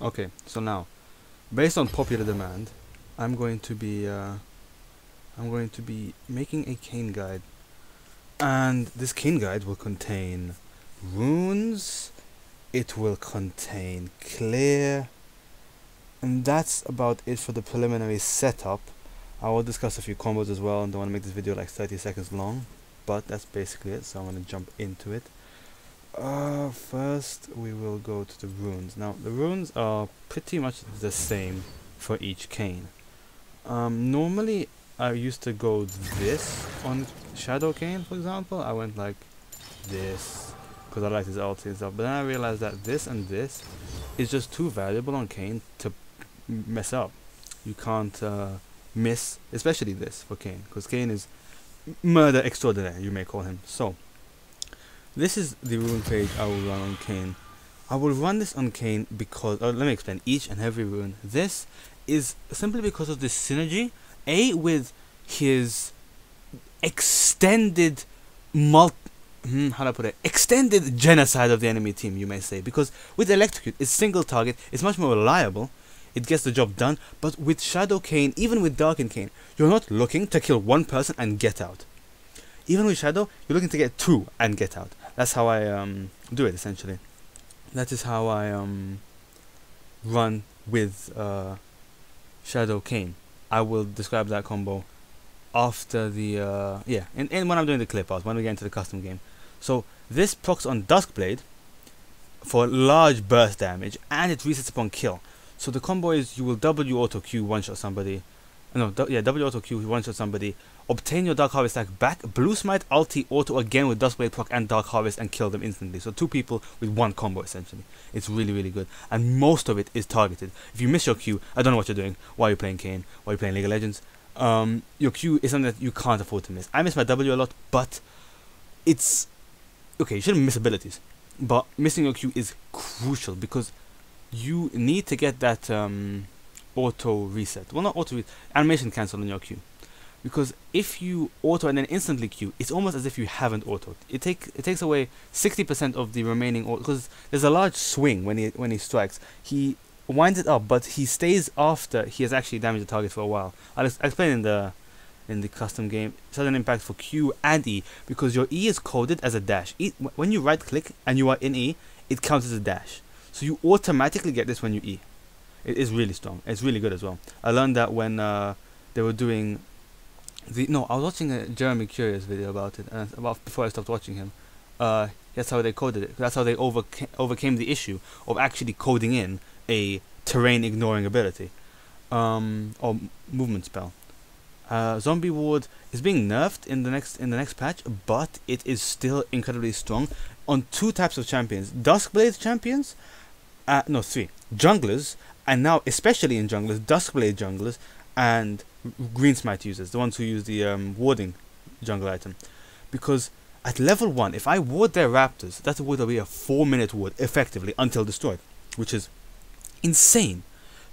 Okay, so now, based on popular demand, I'm going to be making a Kayn guide, and this Kayn guide will contain runes. It will contain clear, and that's about it for the preliminary setup. I will discuss a few combos as well, and don't want to make this video like 30 seconds long, but that's basically it. So I'm going to jump into it. First we will go to the runes. Now the runes are pretty much the same for each Kayn. Normally I used to go this on Shadow Kayn, for example. I went like this because I like his ulti and stuff, but then I realized that this and this is just too valuable on Kayn to mess up. You can't miss, especially this for Kayn, because Kayn is murder extraordinaire, you may call him. So this is the rune page I will run on Kayn. I will run this on Kayn because, let me explain each and every rune. This is simply because of the synergy, with his extended extended genocide of the enemy team, you may say. Because with Electrocute, it's single target, it's much more reliable, it gets the job done. But with Shadow Kayn, even with Darkin Kayn, you're not looking to kill one person and get out. Even with Shadow, you're looking to get two and get out. That's how I do it, essentially. That is how I run with Shadow Kayn. I will describe that combo after the and when I'm doing the clip art, when we get into the custom game. So this procs on Duskblade for large burst damage, and it resets upon kill. So the combo is you will W auto Q one shot somebody. W auto Q one shot somebody, obtain your Dark Harvest stack back, Blue Smite ulti auto again with Duskblade proc and Dark Harvest, and kill them instantly. So two people with one combo essentially. It's really, really good, and most of it is targeted. If you miss your Q, I don't know what you're doing. Why are you playing Kayn? Why are you playing League of Legends? Your Q is something that you can't afford to miss. I miss my W a lot, but it's okay. You shouldn't miss abilities, but missing your Q is crucial because you need to get that auto reset. Well, not auto reset, animation cancel on your Q. Because if you auto and then instantly Q, it's almost as if you haven't autoed. It takes away 60% of the remaining auto, because there's a large swing when he strikes. He winds it up, but he stays after he has actually damaged the target for a while. I'll explain in the custom game. Sudden impact for Q and E, because your E is coded as a dash. When you right click and you are in E, it counts as a dash. So you automatically get this when you E. It is really strong. It's really good as well. I learned that when they were doing I was watching a Jeremy Curious video about it, and before I stopped watching him. That's how they coded it. That's how they overcame the issue of actually coding in a terrain ignoring ability, or movement spell. Zombie Ward is being nerfed in the next patch, but it is still incredibly strong on two types of champions: Duskblade champions, three junglers, and now especially in junglers, Duskblade junglers and Green Smite users, the ones who use the warding jungle item. Because at level 1, if I ward their raptors, that ward will be a 4-minute ward effectively until destroyed, which is insane.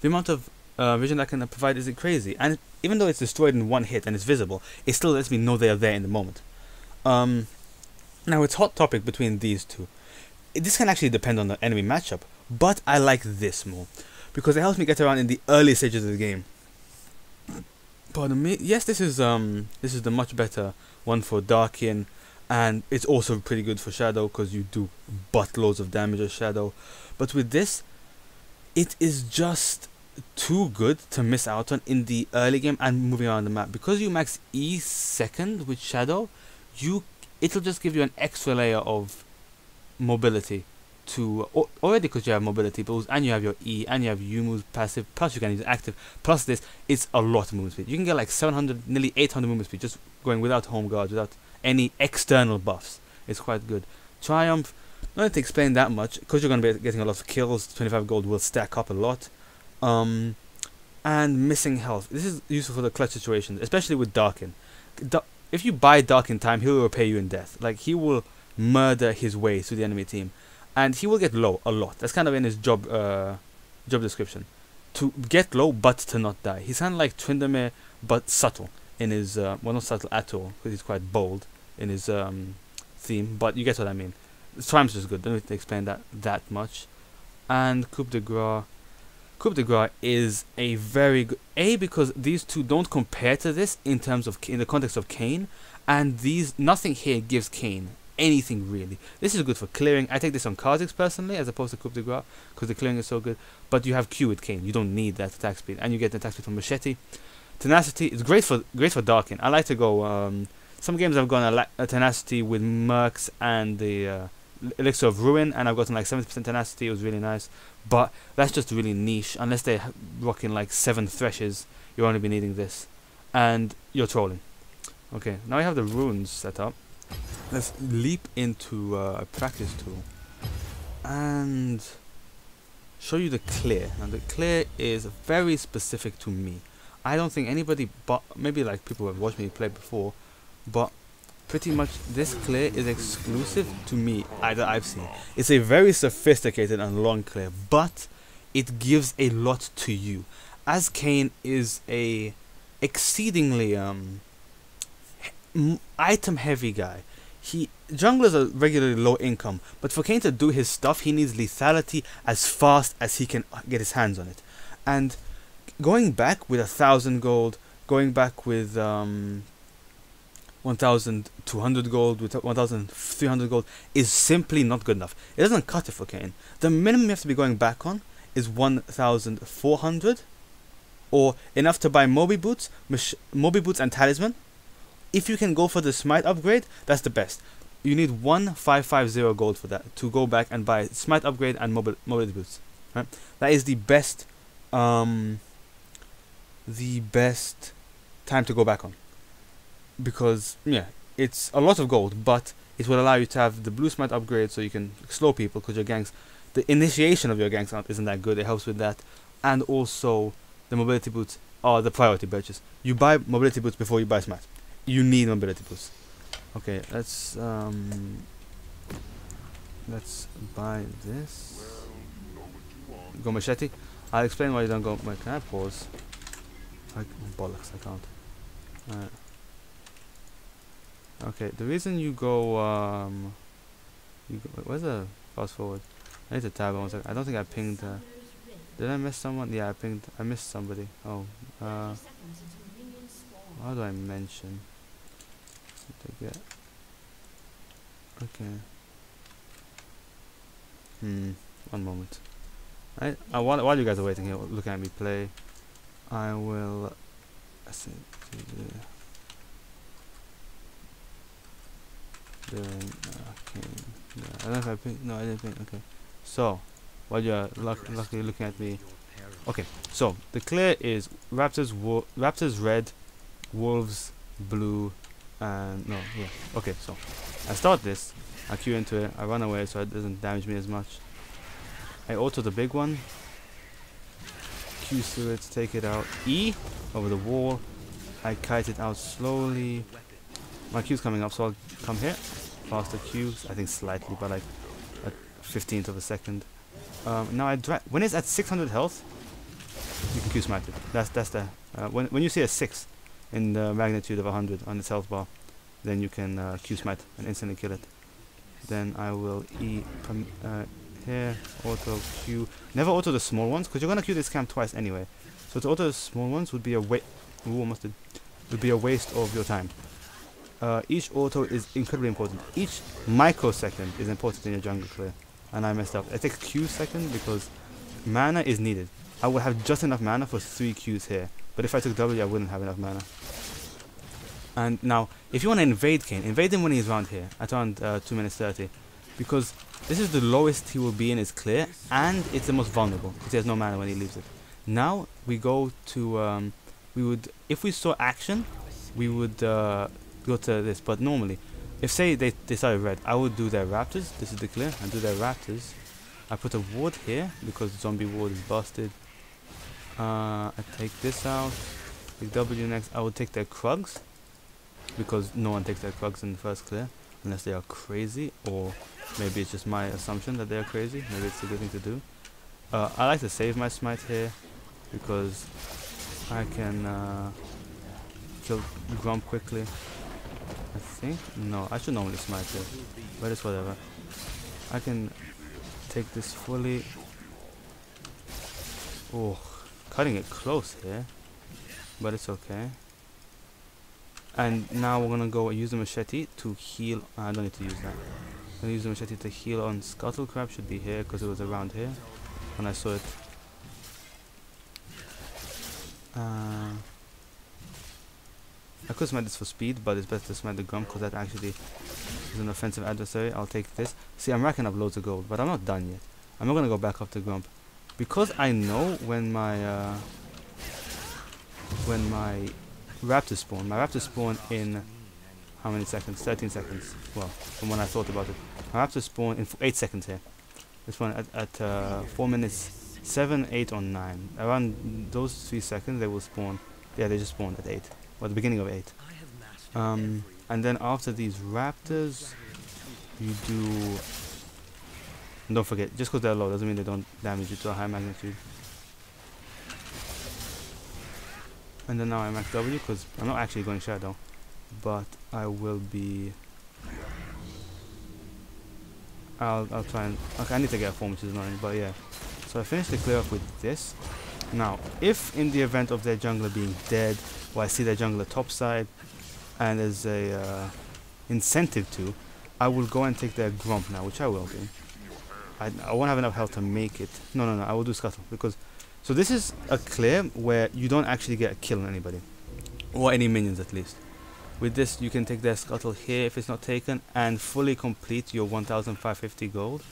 The amount of vision that can provide is crazy, and even though it's destroyed in one hit and it's visible, it still lets me know they are there in the moment. Now it's hot topic between these two. This can actually depend on the enemy matchup, but I like this more because it helps me get around in the early stages of the game. Pardon me. Yes, this is the much better one for Darkin, and it's also pretty good for Shadow because you do buttloads of damage as Shadow. But with this, it is just too good to miss out on in the early game and moving around the map. Because you max E second with Shadow, it'll just give you an extra layer of mobility to already, because you have mobility boost and you have your E and you have Yumu's passive, plus you can use active, plus this, it's a lot of movement speed. You can get like 700, nearly 800 movement speed just going without home guards, without any external buffs. It's quite good. Triumph, not need to explain that much because you're going to be getting a lot of kills. 25 gold will stack up a lot. And missing health, this is useful for the clutch situations, especially with Darkin. If you buy Darkin time, he'll repay you in death. Like, he will murder his way through the enemy team, and he will get low a lot. That's kind of in his job description, to get low but to not die. He's kind of like Tryndamere but subtle in his well, not subtle at all because he's quite bold in his theme, but you get what I mean. Triumph's just good, don't need to explain that much. And Coup de Grace, Coup de Grace is a very good because these two don't compare to this in terms of in the context of Kayn, and nothing here gives Kayn anything really. This is good for clearing. I take this on Kha'Zix personally as opposed to Coup de Grace because the clearing is so good. But you have Q with Kayn. You don't need that attack speed, and you get the attack speed from Machete. Tenacity is great for Darkin. I like to go. Some games I've gone a tenacity with Mercs and the Elixir of Ruin, and I've gotten like 70% tenacity. It was really nice, but that's just really niche. Unless they're rocking like 7 threshes, you'll only be needing this, and you're trolling. Okay, now we have the runes set up. Let's leap into a practice tool and show you the clear. Now the clear is very specific to me. I don't think anybody, but maybe like people who have watched me play before, but pretty much this clear is exclusive to me that I've seen. It's a very sophisticated and long clear, but it gives a lot to you. As Kayn is a exceedingly item heavy guy. Junglers are regularly low income, but for Kayn to do his stuff, he needs lethality as fast as he can get his hands on it. And going back with 1,000 gold, going back with 1,200 gold, with 1,300 gold is simply not good enough. It doesn't cut it for Kayn. The minimum you have to be going back on is 1,400, or enough to buy Moby Boots and Talisman. If you can go for the Smite upgrade, that's the best. You need 1,550 gold for that to go back and buy Smite upgrade and Mobility Boots. Right? That is the best time to go back on, because yeah, it's a lot of gold, but it will allow you to have the blue Smite upgrade so you can slow people, because your ganks, the initiation of your ganks isn't that good. It helps with that, and also the Mobility Boots are the priority purchase. You buy Mobility Boots before you buy Smite. You need Mobility Boots. Okay, let's buy this. Go Machete. I'll explain why you don't go. Wait, can I pause? Bollocks, I can't. Alright. Okay, the reason you go where's the fast forward? I need to tab on 1 second. I don't think I pinged. Did I miss someone? Yeah, I missed somebody. Oh, how do I mention? To get. Okay. 1 moment. While you guys are waiting here, looking at me play, I will. Okay. Yeah, I don't know if I picked. No, I didn't pick. Okay. So, while you're luckily looking at me. Okay. So the clear is Raptors red, wolves blue, and no, yeah. Okay. So I start this. I Q into it. I run away so it doesn't damage me as much. I auto the big one. Q through it, take it out. E over the wall. I kite it out slowly. My Q's coming up, so I'll come here. Faster Q, I think slightly, but like a 15th of a second. Now I when it's at 600 health, you can Q smite it. That's the when you see a 6 in the magnitude of 100 on its health bar, then you can Q smite and instantly kill it. Then I will E here, auto Q. Never auto the small ones, because you're gonna Q this camp twice anyway. So to auto the small ones would be a waste. Would be a waste of your time. Each auto is incredibly important. Each microsecond is important in your jungle clear. And I messed up. I take Q second because mana is needed. I would have just enough mana for 3 Qs here. But if I took W, I wouldn't have enough mana. And now, if you want to invade Kayn, invade him when he's around here, at around 2 minutes 30. Because this is the lowest he will be in his clear, and it's the most vulnerable, because he has no mana when he leaves it. Now, we go to, if we saw action, we would go to this. But normally, if say they started red, I would do their raptors. This is the clear, and do their raptors. I put a ward here, because zombie ward is busted. I take this out, take W next. I would take their Krugs, because no one takes their Krugs in the first clear, unless they are crazy, or maybe it's just my assumption that they are crazy. Maybe it's a good thing to do. I like to save my smite here, because I can kill Grump quickly. I think, no, I should normally smite here, but it's whatever. I can take this fully. Oh, cutting it close here, but it's okay. And now we're gonna go use the machete to heal. I don't need to use that. I'm gonna use the machete to heal on Scuttle Crab. Should be here because it was around here when I saw it. I could smite this for speed, but it's better to smite the Grump because that actually is an offensive adversary. I'll take this. See, I'm racking up loads of gold, but I'm not done yet. I'm not gonna go back up to Grump because I know when my raptors spawn. My raptors spawn in how many seconds? 13 seconds. Well, from when I thought about it. My raptors spawn in 8 seconds here. This one at 4 minutes 7, 8 or 9. Around those 3 seconds they will spawn. Yeah, they just spawned at 8. Well, the beginning of 8. And then after these raptors, you do... And don't forget, just because they're low doesn't mean they don't damage you to a high magnitude. And then now I max W because I'm not actually going Shadow, but I will be... I'll try and... Okay, I need to get a form, which is annoying, but yeah. So I finished the clear off with this. Now, if in the event of their jungler being dead, or I see their jungler topside, and there's a incentive to, I will go and take their Grump now, which I will do. I won't have enough health to make it. No, I will do Scuttle, because... So this is a clear where you don't actually get a kill on anybody, or any minions at least. With this, you can take their Scuttle here if it's not taken, and fully complete your 1,550 gold.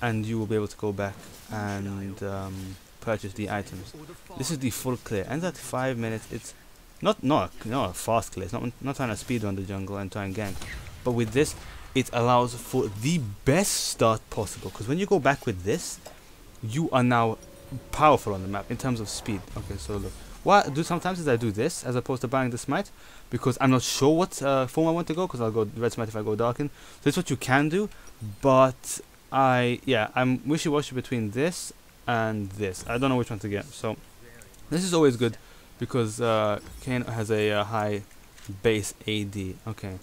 And you will be able to go back and purchase the items. This is the full clear, and at 5 minutes, it's not a fast clear. It's not trying to speedrun the jungle and try and gank, but with this, it allows for the best start possible. Because when you go back with this, you are now powerful on the map in terms of speed. Okay, so look, what I do sometimes is I do this as opposed to buying the smite, because I'm not sure what form I want to go. Because I'll go red smite if I go Darkin. So it's what you can do, but I'm wishy-washy between this and this. I don't know which one to get. So this is always good because Kayn has a high base AD. Okay,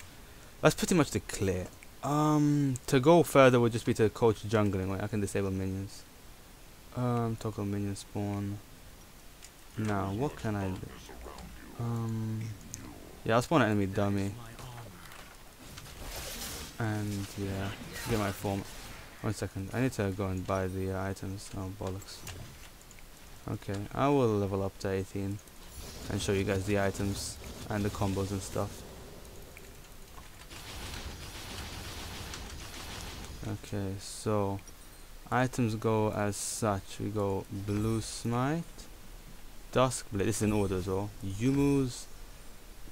that's pretty much the clear. To go further would just be to coach jungling. Wait, I can disable minions. Toggle minion spawn. Now what can I do? Yeah, I'll spawn an enemy dummy. And yeah, get my form. 1 second, I need to go and buy the items. Oh bollocks. Okay, I will level up to 18 and show you guys the items and the combos and stuff. Okay, so items go as such. We go blue smite, dusk blade. This is in order as well. Yumu's.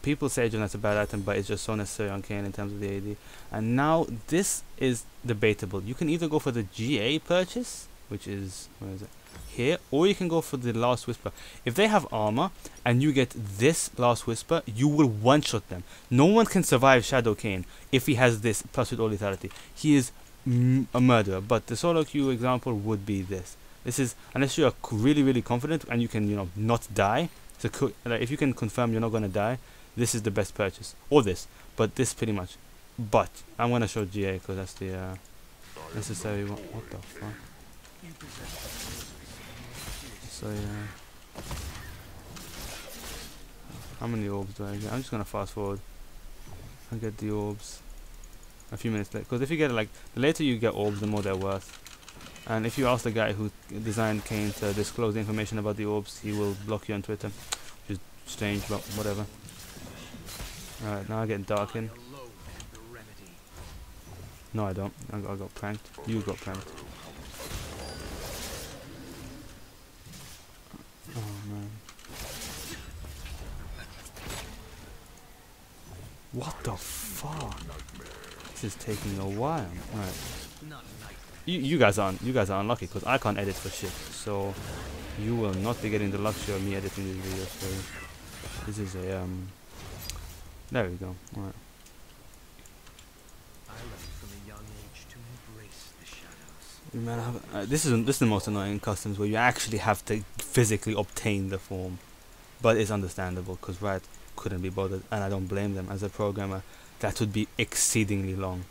People say that's a bad item, but it's just so necessary on Kayn in terms of the AD. And now this is debatable. You can either go for the GA purchase, which is, where is it? Here, or you can go for the Last Whisper. If they have armor and you get this Last Whisper, you will one-shot them. No one can survive Shadow Kayn if he has this plus with all lethality. He is a murderer. But the solo queue example would be this. This is, unless you are really confident and you can, not die. So like, if you can confirm you're not gonna die, this is the best purchase, or this, but this pretty much. But I'm gonna show GA because that's the necessary one. What the fuck? So yeah, how many orbs do I get? I'm just gonna fast forward and get the orbs a few minutes later. Because if you get the later you get orbs, the more they're worth. And if you ask the guy who designed Kayn to disclose the information about the orbs, he will block you on Twitter, which is strange, but whatever. Alright, now I get Darkin. No, I don't. I got pranked. You got pranked. Oh man. What the fuck? This is taking a while. Alright. You guys are unlucky because I can't edit for shit. So you will not be getting the luxury of me editing these videos for you. This is a there we go. Alright. Man, this is the most annoying customs where you actually have to physically obtain the form, but it's understandable because Riot couldn't be bothered, and I don't blame them. As a programmer, that would be exceedingly long.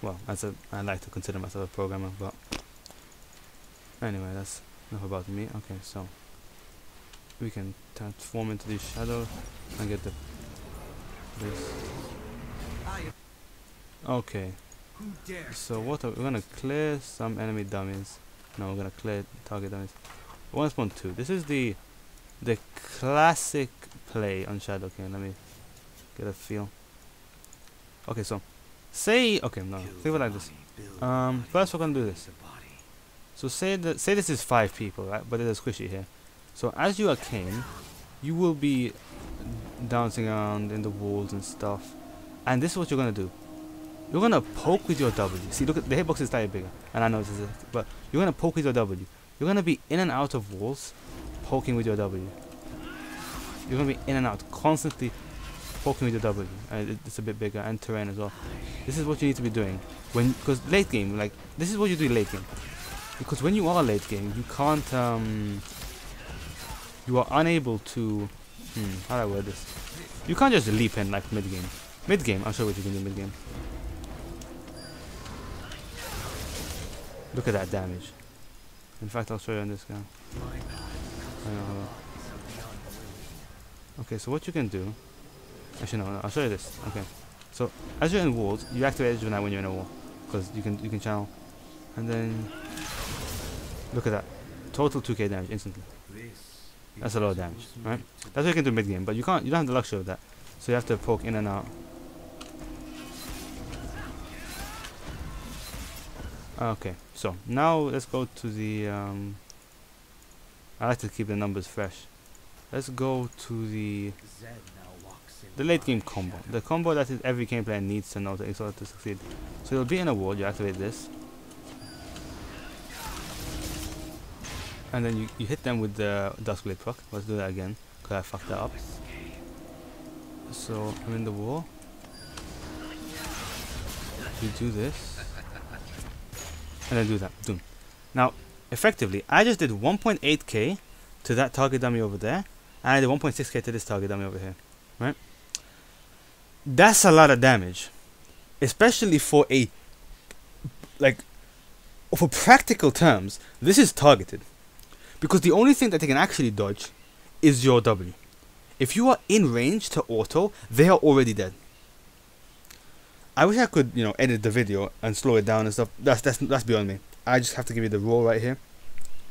Well, I like to consider myself a programmer, but Anyway, that's enough about me. Okay, so we can transform into the shadow and get the this. Okay, so what we're gonna clear some enemy dummies. No, we're gonna clear target dummies. 1.2. This is the classic play on Shadow Kayn. Let me get a feel. Okay, so say no, think of it like this. First we're gonna do this. So say this is 5 people, right? But there's a squishy here. So as you are Kayn, you will be dancing around in the walls and stuff. And this is what you're gonna do. You're gonna poke with your W. See, look at the hitbox is slightly bigger, and I know this is, but you're gonna poke with your W. You're gonna be in and out of walls, poking with your W. You're gonna be in and out, constantly poking with your W. It's a bit bigger, and terrain as well. This is what you need to be doing because late game, like this is what you do late game. Because when you are late game, you can't, you are unable to, how do I word this? You can't just leap in like mid game. Mid game, I'll show you what you can do mid game. Look at that damage. In fact, I'll show you on this guy. Okay, so what you can do, actually no, I'll show you this. Okay, so as you're in walls, you activate Edge of Night when you're in a wall, because you can channel, and then look at that, total 2k damage instantly. That's a lot of damage, right? That's what you can do mid game, but you don't have the luxury of that, so you have to poke in and out. Okay, so now let's go to the I like to keep the numbers fresh. Let's go to the late game combo. The combo that every game player needs to know in order to succeed. So you'll be in a wall, you activate this. And then you hit them with the Duskblade proc. Let's do that again, because I fucked that up. So I'm in the wall. You do this. And then do that. Boom. Now, effectively, I just did 1.8k to that target dummy over there, and I did 1.6k to this target dummy over here. Right? That's a lot of damage. Especially for for practical terms, this is targeted. Because the only thing that they can actually dodge is your W. If you are in range to auto, they are already dead. I wish I could, edit the video and slow it down and stuff. That's beyond me. I just have to give you the raw right here.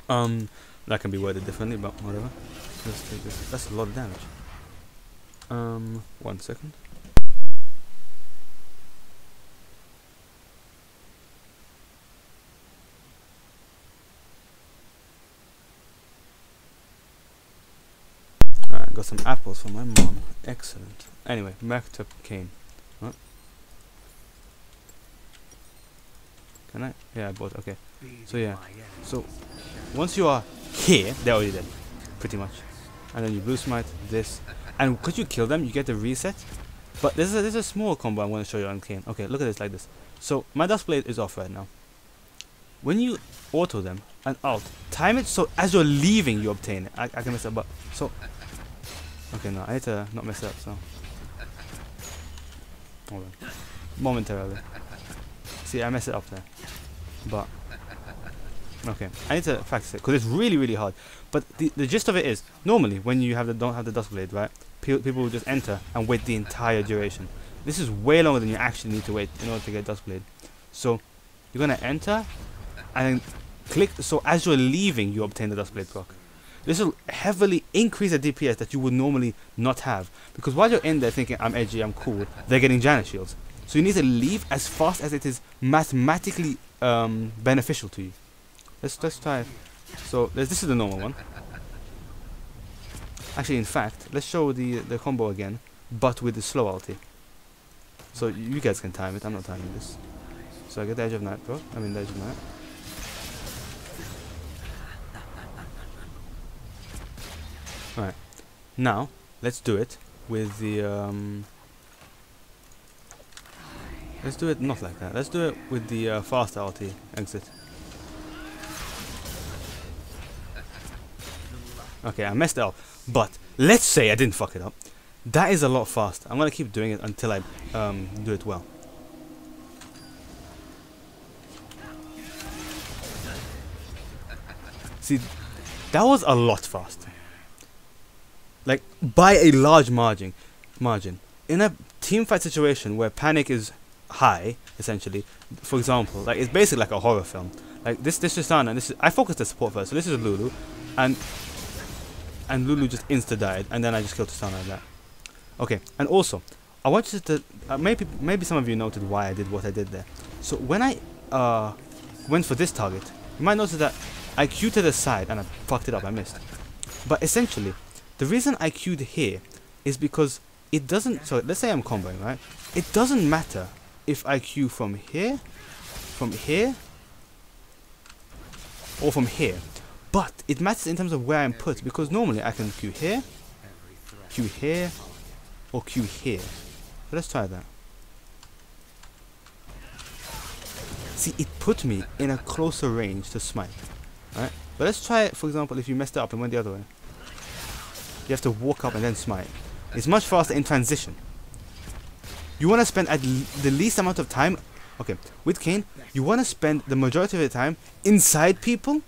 That can be worded differently, but whatever. Let's take this. That's a lot of damage. 1 second. Alright, got some apples for my mom. Excellent. Anyway, back to Kayn. What? Can I? Yeah, I bought. Okay. So yeah. So once you are here, they're already dead, pretty much. And then you blue smite this, and because you kill them, you get the reset. But there's a small combo I want to show you on Kayn. Okay, look at this like this. So my Duskblade is off right now. When you auto them and alt, time it so as you're leaving, you obtain it. I can mess up, but so. Okay, no, I need to not mess up. So hold on, momentarily. See, I messed it up there, but okay, I need to practice it because it's really hard. But the gist of it is, normally when you don't have the Duskblade, right, people will just enter and wait the entire duration. This is way longer than you actually need to wait in order to get Duskblade. So you're gonna enter and then click. So as you're leaving, you obtain the Duskblade proc. This will heavily increase the DPS that you would normally not have, because while you're in there thinking I'm edgy, I'm cool, they're getting Janna shields. So you need to leave as fast as it is mathematically beneficial to you. Let's try it. So this is the normal one. Actually, in fact, let's show the combo again, but with the slow ulti. So you guys can time it. I'm not timing this. So I get the Edge of Night, bro. I mean the Edge of Night. Alright. Now let's do it with the let's do it not like that. Let's do it with the faster ulti exit. Okay, I messed it up, but let's say I didn't fuck it up. That is a lot faster. I'm gonna keep doing it until I do it well. See, that was a lot faster. Like, by a large margin. In a team fight situation where panic is high, essentially, for example, like it's basically like a horror film. Like this is Tristana, and I focused the support first, so this is Lulu, and Lulu just insta died, and then I just killed Tristana like that. Okay, and also, I want you to maybe some of you noted why I did what I did there. So when I went for this target, you might notice that I queued to the side and I fucked it up. I missed. But essentially, the reason I queued here is because it doesn't. So let's say I'm comboing, right? It doesn't matter if I queue from here, or from here. But it matters in terms of where I'm put, because normally I can queue here, or queue here. So let's try that. See, it put me in a closer range to smite. Right? But let's try it, for example, if you messed it up and went the other way. You have to walk up and then smite. It's much faster in transition. You want to spend the least amount of time. Okay, with Kayn, you want to spend the majority of the time inside people.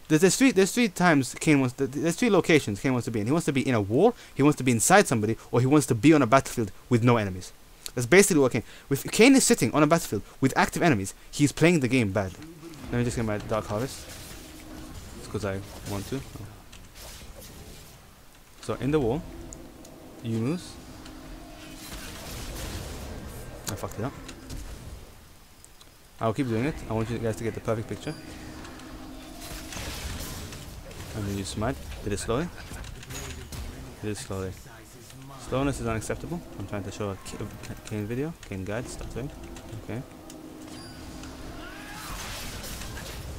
There's three times Kayn wants. There's 3 locations Kayn wants to be in. He wants to be in a wall, he wants to be inside somebody, or he wants to be on a battlefield with no enemies. That's basically what Kayn. If Kayn is sitting on a battlefield with active enemies, he's playing the game badly. Let me just get my Dark Harvest. It's because I want to. Oh. So in the wall, Yunus. I fucked it up. I'll keep doing it. I want you guys to get the perfect picture. And then you smite. Did it slowly? Did it slowly? Slowness is unacceptable. I'm trying to show a Kayn video. Kayn guide starting. Okay.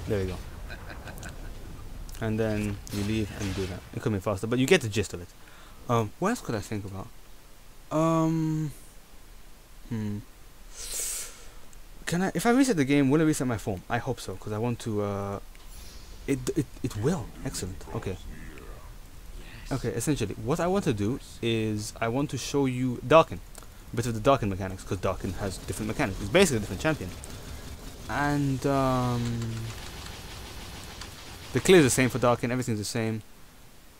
There we go. And then you leave and do that. It could be faster, but you get the gist of it. What else could I think about? Can I? If I reset the game, will it reset my form? I hope so, because I want to. It will. Excellent. Okay. Okay. Essentially, what I want to do is I want to show you Darkin, a bit of the Darkin mechanics, because Darkin has different mechanics. It's basically a different champion, and the clear is the same for Darkin. Everything's the same.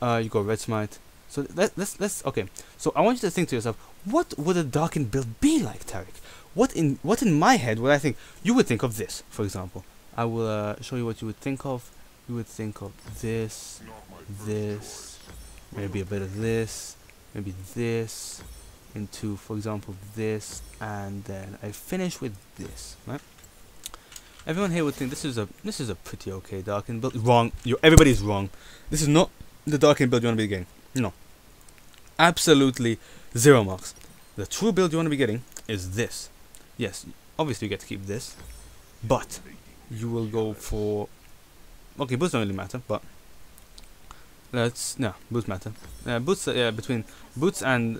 You go red smite. So let's okay. So I want you to think to yourself, what would a Darkin build be like, Tariq? What in my head would I think? You would think of this, for example. I will show you what you would think of. You would think of this, maybe a bit of this, maybe this, into, for example, this, and then I finish with this, right? Everyone here would think this is a pretty okay Darkin build. Wrong. Everybody's wrong. This is not the Darkin build you want to be getting. No. Absolutely 0 marks. The true build you want to be getting is this. Yes, obviously you get to keep this, but you will go for. Okay, boots don't really matter, but boots matter. Boots between boots and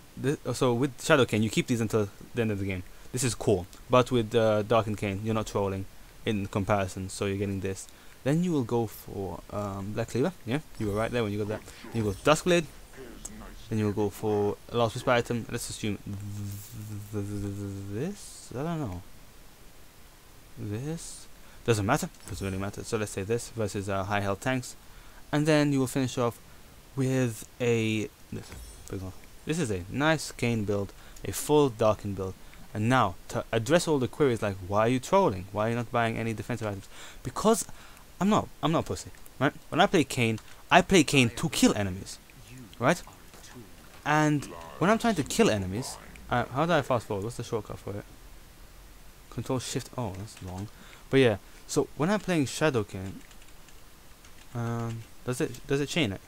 so with Shadow Kayn you keep these until the end of the game. This is core, but with Darkin Kayn you're not trolling in comparison, so you're getting this. Then you will go for Black Cleaver. Yeah, you were right there when you got that. Then you go Duskblade. Then you will go for a Last Whisper item. Let's assume this. I don't know. This doesn't matter. Doesn't really matter. So let's say this versus high health tanks, and then you will finish off with a this. For example, this is a nice Kayn build, a full Darkin build. And now to address all the queries like why are you trolling? Why are you not buying any defensive items? Because I'm not pussy, right? When I play Kayn to kill enemies, right? And when I'm trying to kill enemies, how do I fast forward? What's the shortcut for it? Control Shift. Oh, that's long. But yeah, so when I'm playing Shadow Kayn, does it chain it?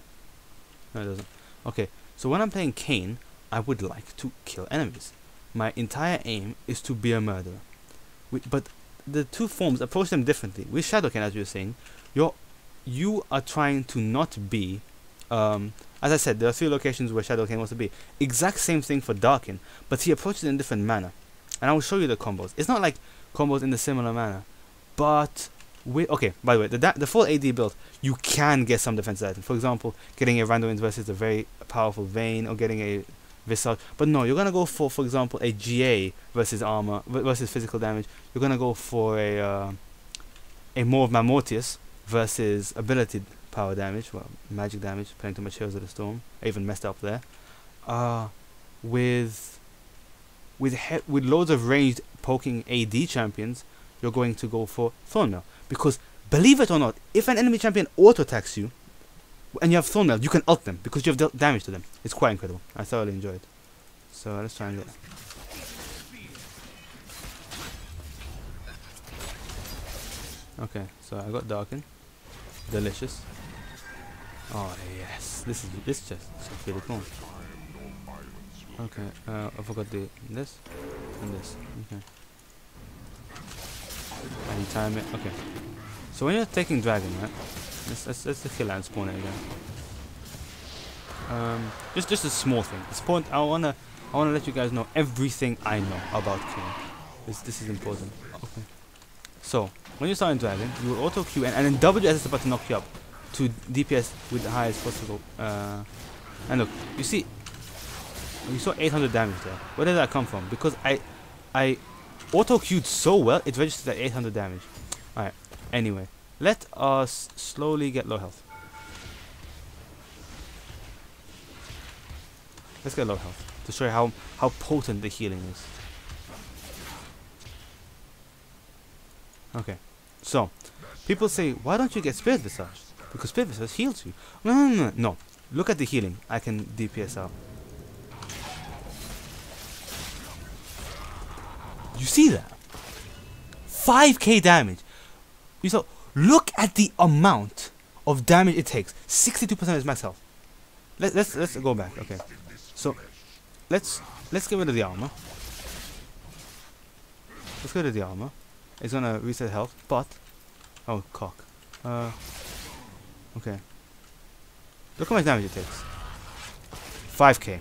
No, it doesn't. Okay, so when I'm playing Kayn, I would like to kill enemies. My entire aim is to be a murderer. But the two forms approach them differently. With Shadow Kayn, as you were saying, you are trying to not be. As I said, there are 3 locations where Shadow Kayn wants to be. Exact same thing for Darkin, but he approaches it in a different manner. And I will show you the combos. It's not like combos in a similar manner, but okay. By the way, the full AD build, you can get some defensive items. For example, getting a random versus a very powerful Vayne, or getting a Visage. But no, you're gonna go for example, a GA versus armor versus physical damage. You're gonna go for a more of Mortius versus ability power damage, well, magic damage, playing too much Heroes of the Storm. I even messed up there. With loads of ranged poking AD champions, you're going to go for Thornmail, because believe it or not, if an enemy champion auto attacks you and you have Thornmail, you can ult them because you have dealt damage to them. It's quite incredible. I thoroughly enjoyed. So let's try and get. Okay, so I got Darkin. Delicious. Oh yes, this chest is really cool. Okay, I forgot this and this. Okay. And you time it. Okay. So when you're taking dragon, right? Let's kill and spawn it again. Just a small thing. Spawn. I wanna let you guys know everything I know about Kayn. This is important. Okay. So when you start in dragon, you will auto Q and then WS is about to knock you up to DPS with the highest possible. And look, you see, you saw 800 damage there. Where did that come from? Because I auto queued so well, it registered at 800 damage. Alright, anyway, let us slowly get low health. Let's get low health to show you how potent the healing is. Okay, so people say, why don't you get Spirit Visage? Because Spirit Visage heals you. No. Look at the healing. I can DPS out. You see that? 5k damage. You saw. Look at the amount of damage it takes. 62% is max health. Let's go back. Okay. So let's get rid of the armor. Let's get rid of the armor. It's gonna reset health, but oh cock. Okay. Look how much damage it takes. 5k.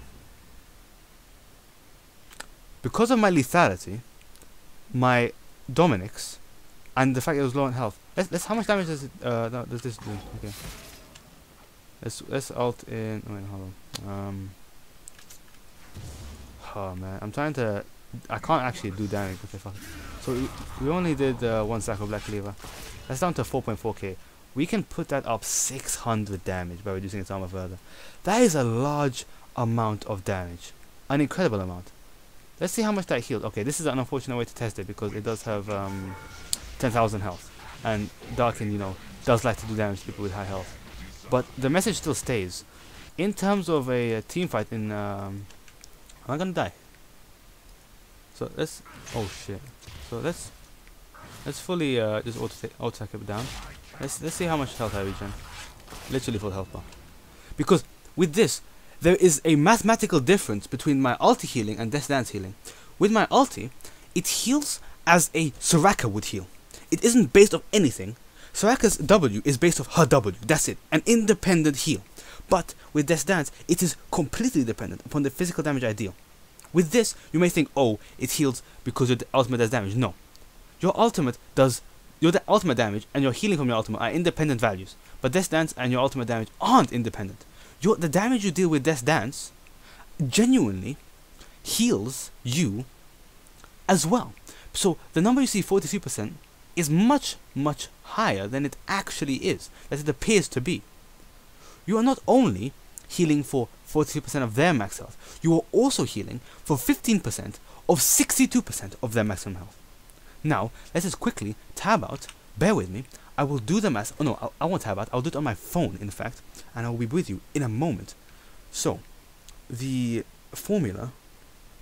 Because of my lethality, my Dominic's, and the fact it was low on health. Let's how much damage does it does this do? Okay. Let's ult in. Wait, hold on. Oh man, I'm trying to. I can't actually do damage. Okay, fuck it. So we only did 1 stack of Black Cleaver. That's down to 4.4k. We can put that up 600 damage by reducing its armor further. That is a large amount of damage. An incredible amount. Let's see how much that healed. Okay, this is an unfortunate way to test it because it does have 10,000 health. And Darkin, you know, does like to do damage to people with high health. But the message still stays. In terms of a team fight in... am I gonna die? So let's... Oh shit. So let's fully just auto-attack it down. Let's see how much health I regen. Literally full health bar. Because with this, there is a mathematical difference between my ulti healing and Death Dance healing. With my ulti, it heals as a Soraka would heal. It isn't based off anything. Soraka's W is based off her W. That's it. An independent heal. But with Death Dance, it is completely dependent upon the physical damage I deal. With this, you may think, oh, it heals because your ultimate does damage. No. Your ultimate does... Your ultimate damage and your healing from your ultimate are independent values. But Death Dance and your ultimate damage aren't independent. The damage you deal with Death Dance genuinely heals you as well. So the number you see, 43%, is much, much higher than it actually is. That it appears to be. You are not only healing for 43% of their max health, you are also healing for 15% of 62% of their maximum health. Now, let's just quickly tab out. Bear with me. I will do the math. Oh no, I won't tab out. I'll do it on my phone, in fact, and I will be with you in a moment. So, the formula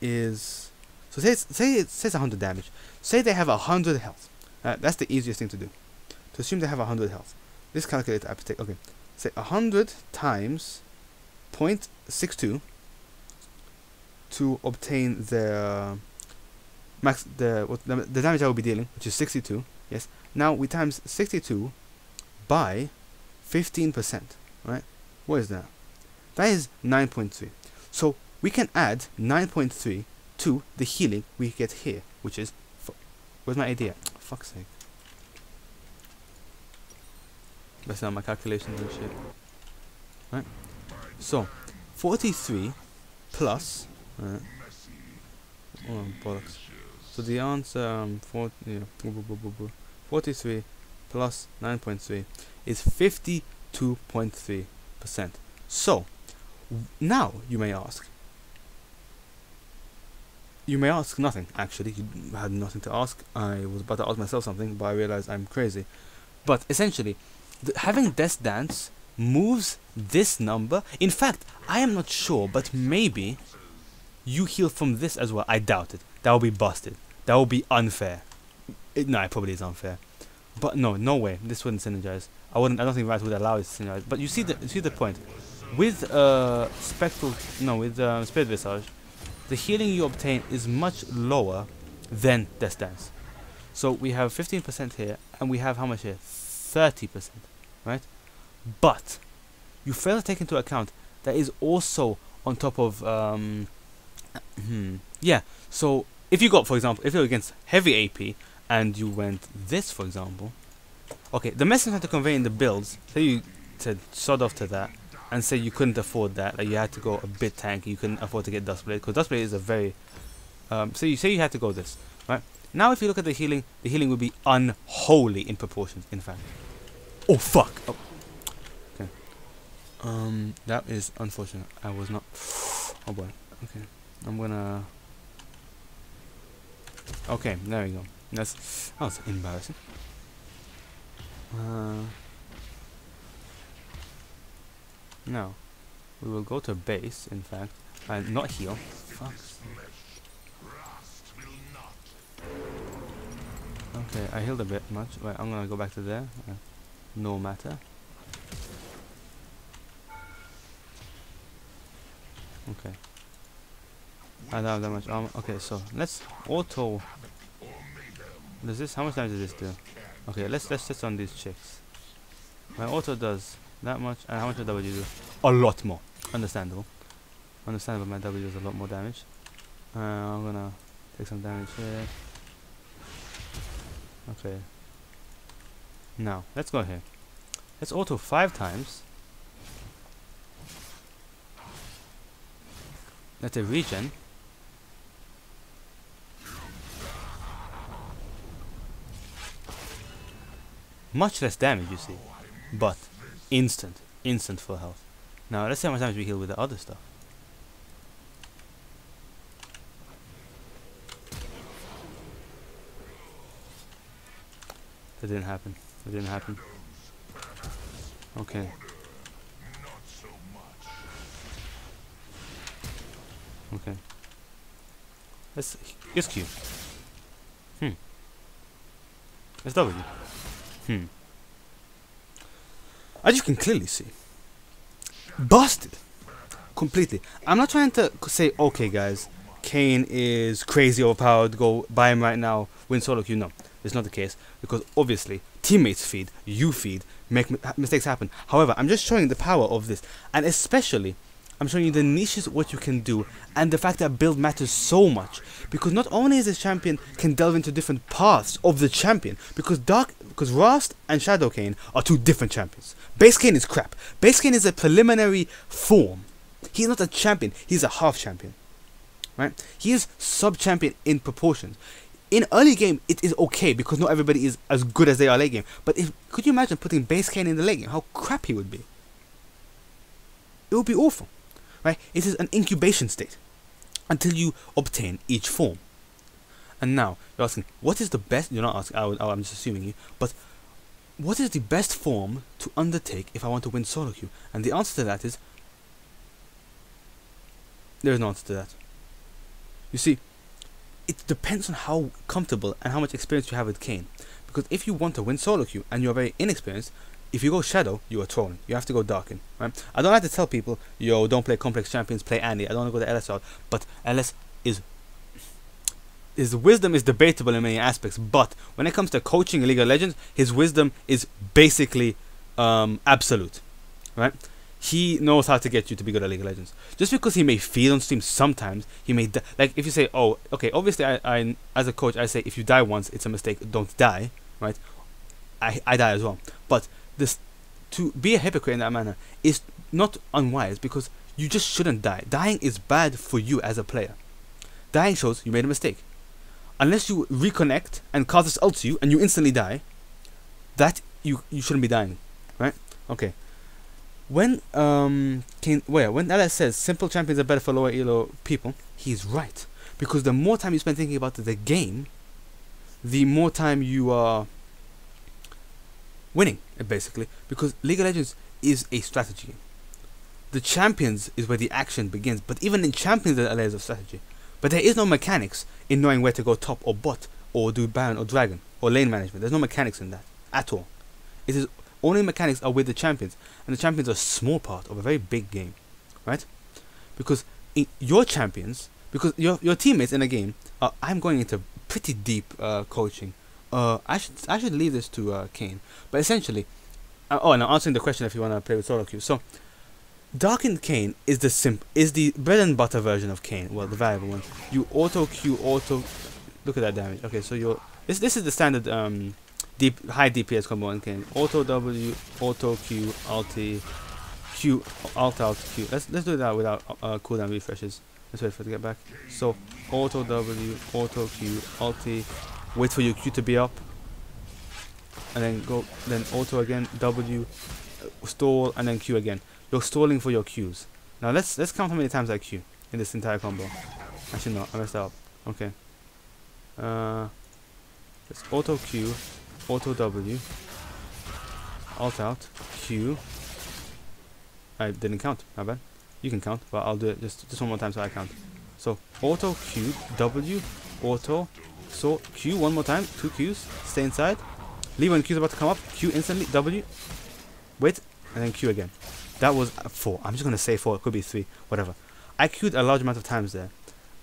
is... So say it says 100 damage. Say they have 100 health. That's the easiest thing to do. To assume they have 100 health. This calculator I have to take. Okay. Say 100 times 0.62 to obtain the max the damage I will be dealing, which is 62. Yes. Now we times 62 by 15%. Right? What is that? That is 9.3. So we can add 9.3 to the healing we get here, which is... Where's my idea? Oh, fuck's sake. That's not my calculations and shit. Right? So, 43 plus... oh, bollocks. So the answer... 43 plus 9.3 is 52.3%. So now you may ask nothing. Actually, you had nothing to ask. I was about to ask myself something, but I realized I'm crazy. But essentially, having Death Dance moves this number. In fact, I am not sure, but maybe you heal from this as well. I doubt it. That will be busted. That will be unfair. No, it probably is unfair. But no way. This wouldn't synergize. I don't think Rhaast would allow it to synergize. But you see the point. With Spirit Visage, the healing you obtain is much lower than Death Dance. So we have 15% here, and we have how much here? 30%, right? But you fail to take into account that is also on top of yeah. So if you got, for example, if you're against heavy AP and you went this, for example, okay, the message had to convey in the builds. Say you said sod off to that, and say you couldn't afford that, like you had to go a bit tanky, you couldn't afford to get Dustblade, because Dustblade is a very so you say you had to go this, right? Now if you look at the healing would be unholy in proportions, in fact. Oh fuck. Oh. Okay. That is unfortunate. I was not. Oh boy. Okay. I'm gonna. Okay, there we go. That was embarrassing. Now we will go to base, in fact, and not heal. Fuck. Okay, I healed a bit much. Right, I'm gonna go back to there. No matter. Okay. I don't have that much armor. Okay, so let's auto. Does this? How much damage does this do? Okay, let's test on these chicks. My auto does that much, and how much does W do? A lot more. Understandable. Understandable. My W does a lot more damage. I'm gonna take some damage here. Okay. Now let's go here. Let's auto 5 times. Let's regen. Much less damage, you see, but instant full health. Now let's see how much damage we heal with the other stuff. That didn't happen. That didn't happen. Okay. Okay. Let's Q. Let's W. As you can clearly see, busted completely. I'm not trying to say, okay guys, Kayn is crazy overpowered, go buy him right now, win solo queue. No, it's not the case, because obviously teammates feed, you feed, make mistakes happen. However, I'm just showing the power of this, and especially I'm showing you the niches, what you can do, and the fact that build matters so much, because not only is this champion can delve into different paths of the champion, because Rhaast and Shadow Kayn are 2 different champions. Base Kayn is crap. Base Kayn is a preliminary form. He's not a champion, he's a half champion, right? He is sub champion in proportions. In early game it is okay, because not everybody is as good as they are late game, but could you imagine putting Base Kayn in the late game? How crap he would be. It would be awful. Right? It is an incubation state until you obtain each form. And now you're asking, what is the best? You're not asking. I'm just assuming you. But what is the best form to undertake if I want to win solo queue? And the answer to that is there is no answer to that. You see, it depends on how comfortable and how much experience you have with Kayn. Because if you want to win solo queue and you're very inexperienced, if you go Shadow, you are trolling. You have to go Darkin, right? I don't have to tell people, yo, don't play complex champions, play Andy. I don't want to go the LS route, but LS is... His wisdom is debatable in many aspects, but when it comes to coaching in League of Legends, his wisdom is basically absolute, right? He knows how to get you to be good at League of Legends. Just because he may feed on stream sometimes, he may... like, if you say, oh, okay, obviously, I as a coach, I say, if you die once, it's a mistake, don't die, right? I die as well. But this, to be a hypocrite in that manner is not unwise, because you just shouldn't die. Dying is bad for you as a player. Dying shows you made a mistake. Unless you reconnect and Karthus ults you and you instantly die, that you shouldn't be dying, right? Okay. When when Alex says simple champions are better for lower elo people, he's right, because the more time you spend thinking about the game, the more time you are winning, basically, because League of Legends is a strategy game. The champions is where the action begins, but even in champions there are layers of strategy. But there is no mechanics in knowing where to go top or bot, or do Baron or Dragon, or lane management. There's no mechanics in that at all. It is only mechanics are with the champions, and the champions are a small part of a very big game, right? Because your champions, because your teammates in a game, I'm going into pretty deep coaching. I should leave this to Kayn, but essentially, and I'm answering the question if you want to play with solo queue. So, Darkin Kayn is the bread and butter version of Kayn. Well, the variable one. You auto Q auto. Look at that damage. Okay, so this is the standard high DPS combo in Kayn. Auto W, auto Q, ulti, Q, alt out Q. Let's do that without cooldown refreshes. Let's wait for it to get back. So auto W, auto Q, ulti. Wait for your Q to be up, and then go. Then auto again. W, stall, and then Q again. You're stalling for your Qs. Now let's count how many times I Q in this entire combo. Actually no, I messed that up. Okay. It's auto Q, auto W, alt out, Q. I didn't count, my bad. You can count, but I'll do it just one more time so I count. So auto Q, W, auto, so Q one more time, 2 Qs, stay inside. Leave when Q's about to come up, Q instantly, W, wait, and then Q again. That was 4. I'm just going to say 4. It could be 3. Whatever. I queued a large amount of times there.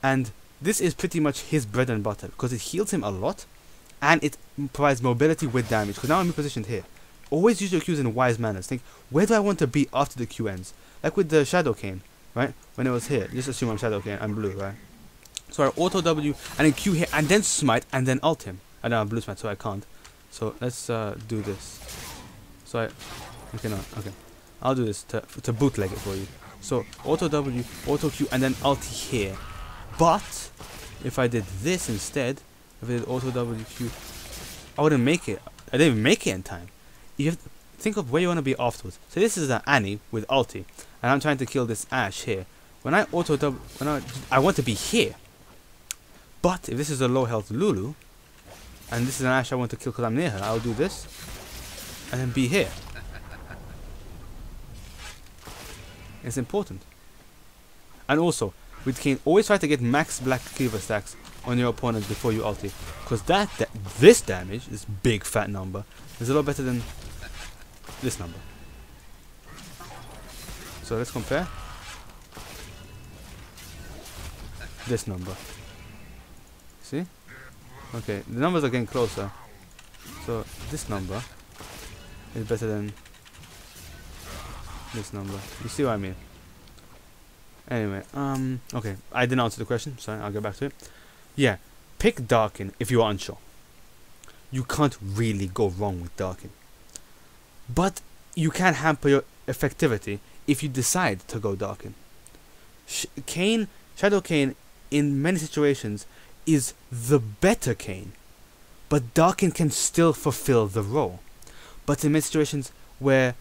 And this is pretty much his bread and butter, because it heals him a lot. And it provides mobility with damage. Because now I'm positioned here. Always use your Qs in wise manners. Think, where do I want to be after the Q ends? Like with the Shadow Kayn, right? When it was here. Just assume I'm Shadow Kayn. I'm blue, right? So I auto W and then Q here. And then smite and then ult him. I don't have blue smite, so I can't. So let's do this. So I... Okay, no. Okay. I'll do this to bootleg it for you. So auto W, auto Q, and then ulti here. But if I did this instead, if I did auto W Q, I wouldn't make it. I didn't even make it in time. You have to think of where you want to be afterwards. So this is an Annie with ulti, and I'm trying to kill this Ashe here. When I auto W, I want to be here. But if this is a low health Lulu, and this is an Ashe I want to kill because I'm near her, I'll do this, and then be here. It's important. And also, with Kayn, always try to get max black cleaver stacks on your opponent before you ulti, because this damage, this big fat number, is a lot better than this number. So let's compare this number. See? Okay, the numbers are getting closer. So this number is better than this number. You see what I mean? Anyway, okay, I didn't answer the question, so I'll get back to it. Yeah, pick Darkin if you are unsure. You can't really go wrong with Darkin. But you can hamper your effectivity if you decide to go Darkin. Kayn, Shadow Kayn, in many situations, is the better Kayn. But Darkin can still fulfill the role. But in many situations where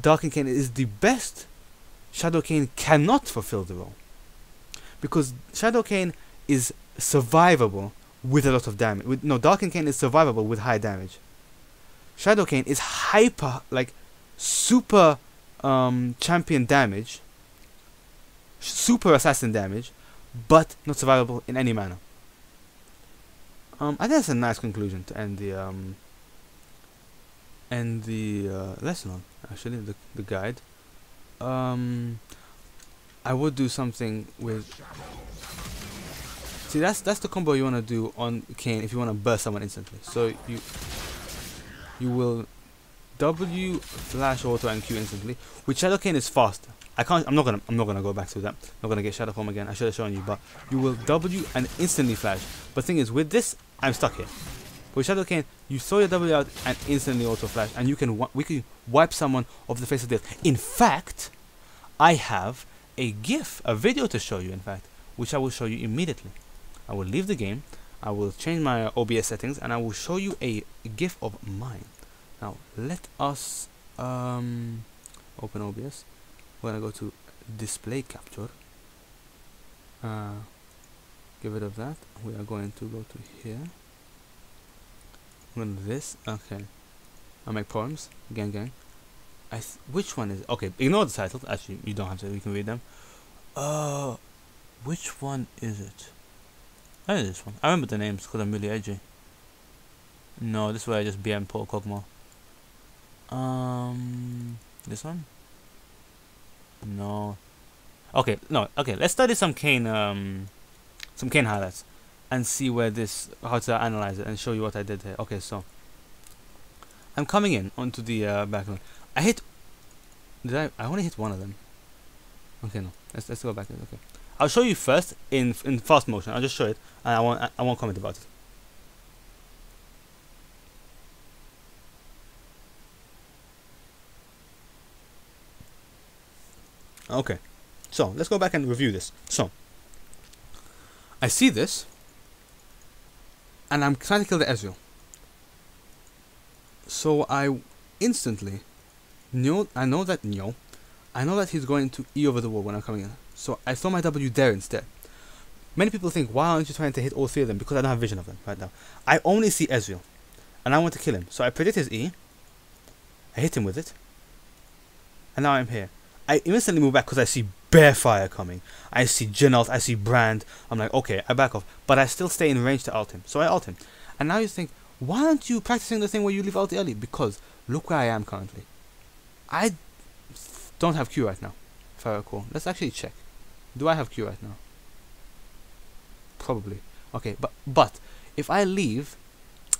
Darkin Kayn is the best, Shadow Kayn cannot fulfill the role. Because Shadow Kayn is survivable with a lot of damage. Darkin Kayn is survivable with high damage. Shadow Kayn is hyper, like, super champion damage, super assassin damage, but not survivable in any manner. I think that's a nice conclusion to end the lesson on, actually, the guide. I would do something with... See, that's the combo you want to do on Kayn if you want to burst someone instantly. So you will W, flash, auto, and Q instantly. With Shadow Kayn is faster. I'm not gonna go back to that. I'm not gonna get Shadow Form again. I should have shown you, but you will W and instantly flash. But the thing is, with this, I'm stuck here. With Shadow Kayn, you throw your W out and instantly auto flash, and we can wipe someone off the face of the earth. In fact, I have a video to show you. In fact, which I will show you immediately. I will leave the game. I will change my OBS settings, and I will show you a GIF of mine. Now let us open OBS. We're gonna go to display capture. Get rid of that. We are going to go to here. I'm going to this. Okay. I'll make poems. Gang gang. Which one is it? Okay, ignore the title. Actually, you don't have to. You can read them. Which one is it? I think this one. I remember the names because I'm really edgy. No, this way I just BM Paul Kogmo. This one? No. Okay, no. Okay, let's study some Kayn highlights and see where this, how to analyze it and show you what I did here. Okay, so I'm coming in onto the background. I only hit one of them. Okay, no. Let's go back. Okay, I'll show you first in fast motion. I'll just show it, and I won't comment about it. Okay, so let's go back and review this. So I see this, and I'm trying to kill the Ezreal. So I instantly I know that he's going to E over the wall when I'm coming in. So I throw my W there instead. Many people think, why aren't you trying to hit all three of them? Because I don't have vision of them right now. I only see Ezreal, and I want to kill him. So I predict his E. I hit him with it, and now I'm here. I instantly move back because I see bare fire coming. I see Genalt, I see Brand. I'm like, okay, I back off. But I still stay in range to ult him. So I ult him. And now you think, why aren't you practicing the thing where you leave ult early? Because look where I am currently. I don't have Q right now, if I recall. Let's actually check. Do I have Q right now? Probably. Okay, but if I leave,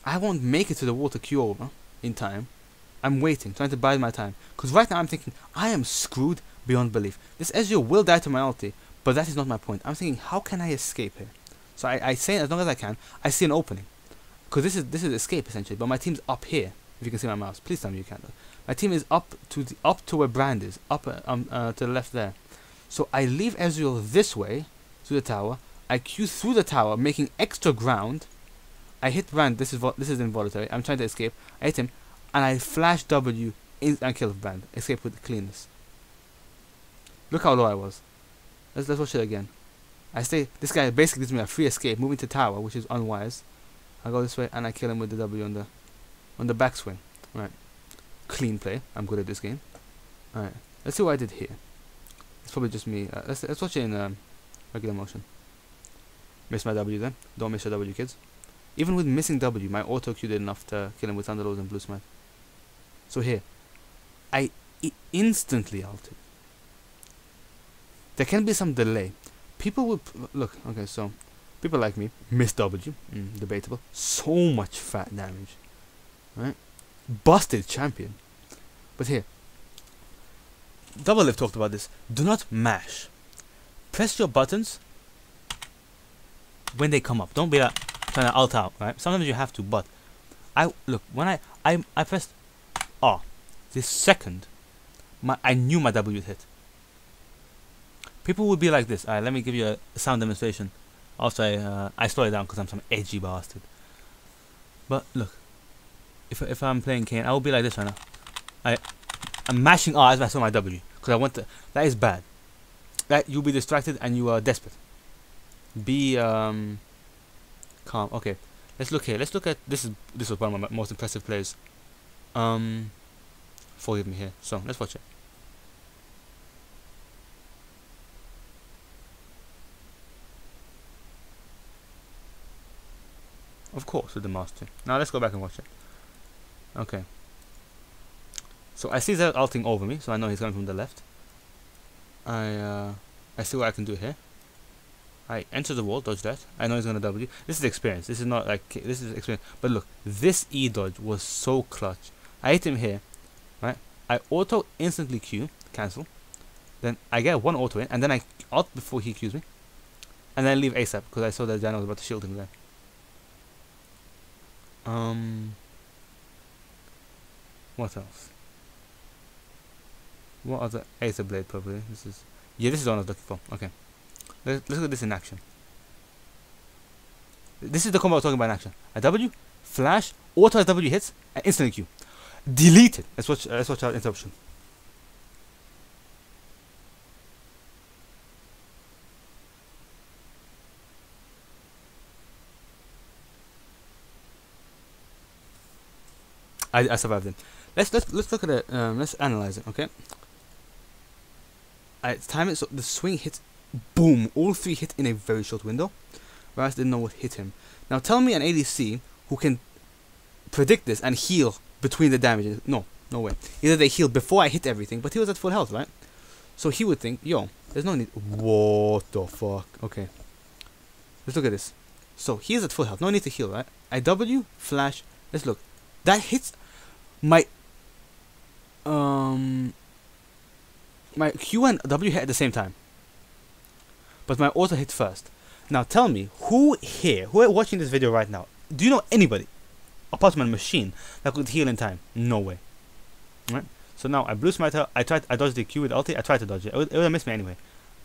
I won't make it to the wall to Q over in time. I'm waiting, trying to bide my time. Because right now I'm thinking, I am screwed beyond belief. This Ezreal will die to my ulti, but that is not my point. I'm thinking, how can I escape here? So I say as long as I can, I see an opening. Because this is escape essentially, but my team's up here. If you can see my mouse, please tell me you can. My team is up to where Brand is, up to the left there. So I leave Ezreal this way to the tower. I Q through the tower, making extra ground. I hit Brand. This is involuntary. I'm trying to escape. I hit him. And I flash W and kill Brand. Escape with cleanness. Look how low I was. Let's watch it again. This guy basically gives me a free escape, moving to tower, which is unwise. I go this way and I kill him with the W on the backswing. Right. Clean play. I'm good at this game. Alright. Let's see what I did here. It's probably just me. Let's watch it in regular motion. Miss my W then. Don't miss your W, kids. Even with missing W, my auto Q did enough to kill him with Thunderlords and Blue Smite. So here, I instantly ulted. There can be some delay. People will look. Okay, so people like me miss W. Debatable. So much fat damage, right? Busted champion. But here, Double Lift talked about this. Do not mash. Press your buttons when they come up. Don't be like trying to ult out, right? Sometimes you have to, but when I pressed R, this second, I knew my W would hit. People would be like this. Alright, let me give you a sound demonstration. Also, I slow it down because I'm some edgy bastard. But look, if I'm playing Kayn, I will be like this right now. I'm mashing R as I saw my W because I want to. That is bad. That you'll be distracted and you are desperate. Be calm. Okay, let's look here. Let's look at this. This was one of my most impressive plays. Forgive me here. So let's watch it. Of course, with the master. Now let's go back and watch it. Okay. So I see that ulting over me, so I know he's coming from the left. I see what I can do here. I enter the wall, dodge that. I know he's gonna W. This is experience. This is not like this is experience. But look, this E dodge was so clutch. I hit him here, right? I auto instantly Q, cancel. Then I get one auto in, and then I ult before he Qs me, and then I leave ASAP because I saw that Jana was about to shield him there. What else? What other Aether Blade probably? This is what I was looking for. Okay. Let's look at this in action. This is the combo I was talking about in action. A W, flash, auto W hits, and instantly Q. Delete it. Let's watch out interruption. I survived it. Let's look at it. Let's analyze it. Okay. I time it so the swing hits. Boom! All three hit in a very short window. Rhaast didn't know what hit him. Now tell me an ADC who can predict this and heal between the damages. No way. Either they heal before I hit everything, but he was at full health, right? So he would think, yo, there's no need. What the fuck? Okay. Let's look at this. So he is at full health. No need to heal, right? I W flash. Let's look. That hits my my Q and W hit at the same time, but my auto hit first. Now tell me, who are watching this video right now, do you know anybody apart from a machine that could heal in time? No way. Right? So now I blue smite her. I dodged the Q with ulti. I tried to dodge it. It would have missed me anyway,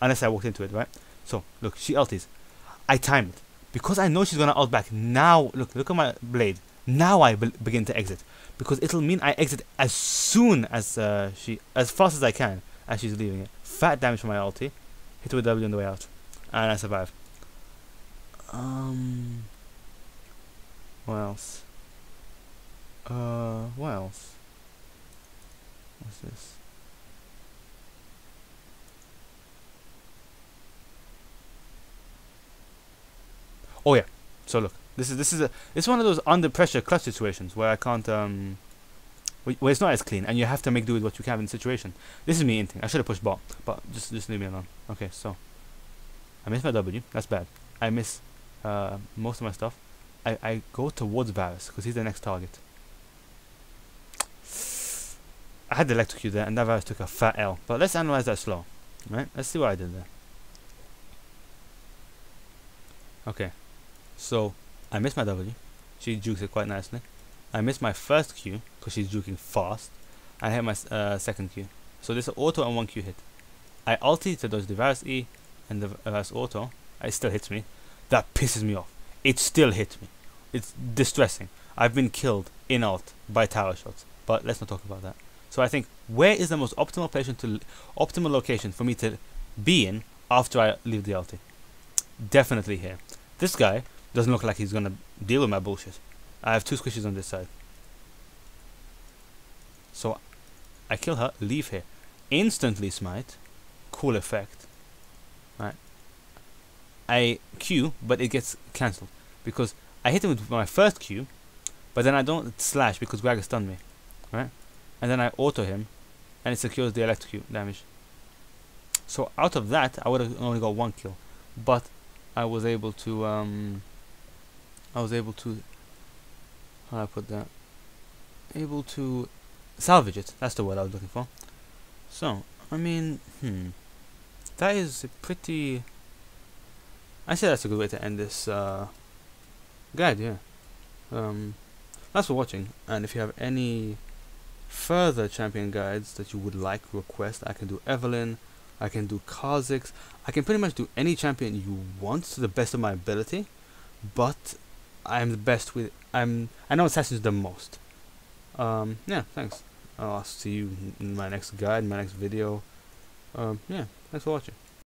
unless I walked into it, right? So look, she ultis. I time it because I know she's gonna ult back. Now look at my blade. Now I begin to exit because it'll mean I exit as soon as as fast as I can as she's leaving it. Fat damage from my ulti. Hit her with W on the way out, and I survive. What else? What else? What's this? Oh yeah. So look, this is it's one of those under pressure clutch situations where I can't where it's not as clean and you have to make do with what you can in the situation. This is me inting. I should have pushed bot, but just leave me alone. Okay, so I miss my W. That's bad. I miss most of my stuff. I go towards Varus because he's the next target. I had the electrocute there and that Varus took a fat L. But let's analyze that slow. Right? Let's see what I did there. Okay. So I missed my W. She jukes it quite nicely. I missed my first Q because she's juking fast. I hit my second Q. So this is auto and 1 Q hit. I ulti to dodge the Varus E and the Varus auto. It still hits me. That pisses me off. It still hits me. It's distressing. I've been killed in ult by tower shots. But let's not talk about that. So I think, where is the most optimal location for me to be in after I leave the ulti? Definitely here. This guy doesn't look like he's gonna deal with my bullshit. I have 2 squishes on this side. So I kill her, leave here. Instantly smite. Cool effect. Right. I Q, but it gets cancelled. Because I hit him with my first Q, but then I don't slash because Greg stunned me. Right? And then I auto him, and it secures the electrocute damage. So out of that, I would have only got 1 kill. But I was able to, how do I put that? Able to salvage it. That's the word I was looking for. So, I mean, that is a pretty... I say that's a good way to end this guide, yeah. Thanks for watching, and if you have any further champion guides that you would like, request, I can do Evelyn, I can do Kha'Zix, I can pretty much do any champion you want to the best of my ability, but I'm the best with, I know Assassins the most. Yeah, thanks. I'll see you in my next guide, my next video. Yeah, thanks for watching.